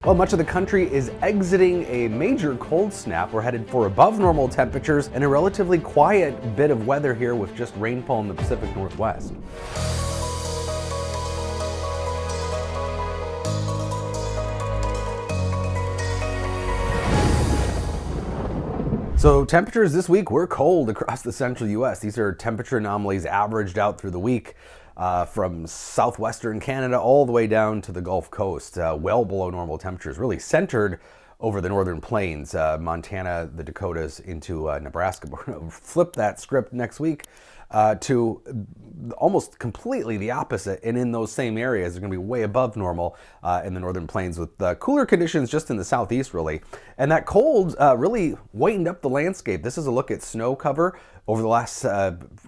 Well, much of the country is exiting a major cold snap. We're headed for above normal temperatures and a relatively quiet bit of weather here with just rainfall in the Pacific Northwest. So temperatures this week were cold across the central U.S. These are temperature anomalies averaged out through the week from southwestern Canada all the way down to the Gulf Coast, well below normal temperatures, really centered over the northern plains, Montana, the Dakotas into Nebraska. We're going to flip that script next week to almost completely the opposite, and in those same areas they're going to be way above normal in the northern plains with cooler conditions just in the southeast really. And that cold really whitened up the landscape. This is a look at snow cover over the last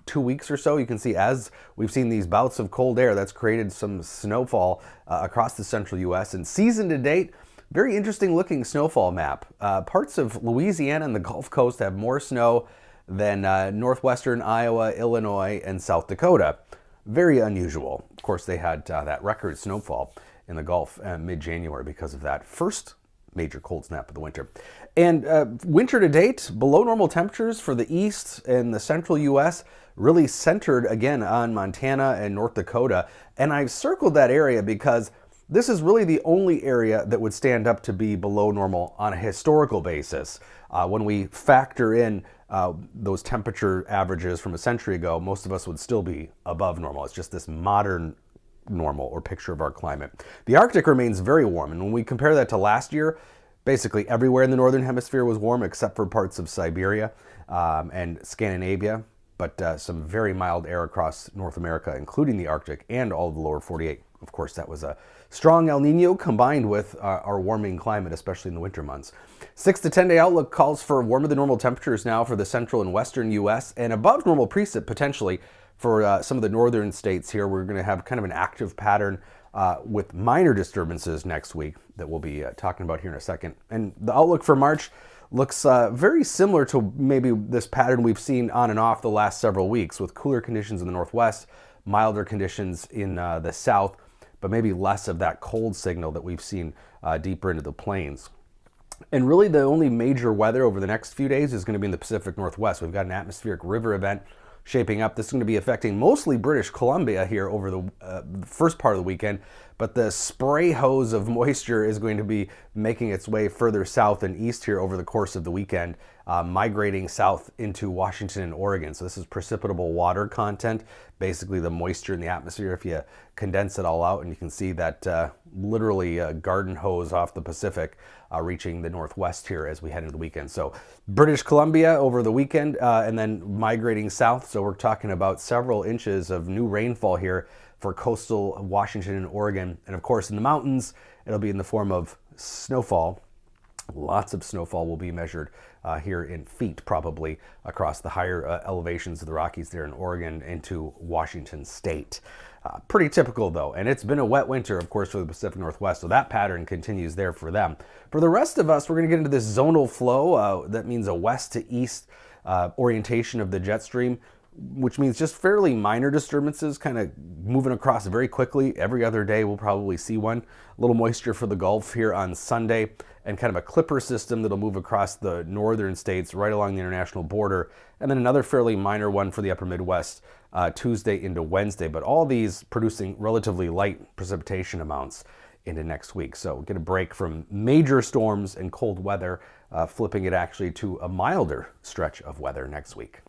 2 weeks or so. You can see as we've seen these bouts of cold air, that's created some snowfall across the central U.S. and season to date. Very interesting looking snowfall map. Parts of Louisiana and the Gulf Coast have more snow than northwestern Iowa, Illinois, and South Dakota. Very unusual. Of course, they had that record snowfall in the Gulf mid-January because of that first major cold snap of the winter. And winter to date, below normal temperatures for the east and the central U.S., really centered again on Montana and North Dakota. And I've circled that area because this is really the only area that would stand up to be below normal on a historical basis. When we factor in those temperature averages from a century ago, most of us would still be above normal. It's just this modern normal or picture of our climate. The Arctic remains very warm, and when we compare that to last year, basically everywhere in the northern hemisphere was warm except for parts of Siberia and Scandinavia, but some very mild air across North America, including the Arctic and all of the lower 48. Of course, that was a strong El Nino combined with our warming climate, especially in the winter months. 6 to 10 day outlook calls for warmer than normal temperatures now for the central and western U.S. and above normal precip potentially for some of the northern states here. We're going to have kind of an active pattern with minor disturbances next week that we'll be talking about here in a second. And the outlook for March looks very similar to maybe this pattern we've seen on and off the last several weeks, with cooler conditions in the northwest, milder conditions in the south, but maybe less of that cold signal that we've seen deeper into the plains. And really the only major weather over the next few days is going to be in the Pacific Northwest. We've got an atmospheric river event shaping up. This is going to be affecting mostly British Columbia here over the first part of the weekend, but the spray hose of moisture is going to be making its way further south and east here over the course of the weekend, migrating south into Washington and Oregon. So this is precipitable water content, basically the moisture in the atmosphere if you condense it all out, and you can see that literally a garden hose off the Pacific reaching the northwest here as we head into the weekend. So British Columbia over the weekend and then migrating south. So we're talking about several inches of new rainfall here for coastal Washington and Oregon. And of course in the mountains, it'll be in the form of snowfall. Lots of snowfall will be measured here in feet probably across the higher elevations of the Rockies there in Oregon into Washington state. Pretty typical though, and it's been a wet winter of course for the Pacific Northwest, so that pattern continues there for them. For the rest of us, we're going to get into this zonal flow. That means a west to east orientation of the jet stream, which means just fairly minor disturbances kind of moving across very quickly. Every other day we'll probably see one. A little moisture for the Gulf here on Sunday, and kind of a clipper system that'll move across the northern states right along the international border, and then another fairly minor one for the upper Midwest Tuesday into Wednesday, but all these producing relatively light precipitation amounts into next week. So we'll get a break from major storms and cold weather, flipping it actually to a milder stretch of weather next week.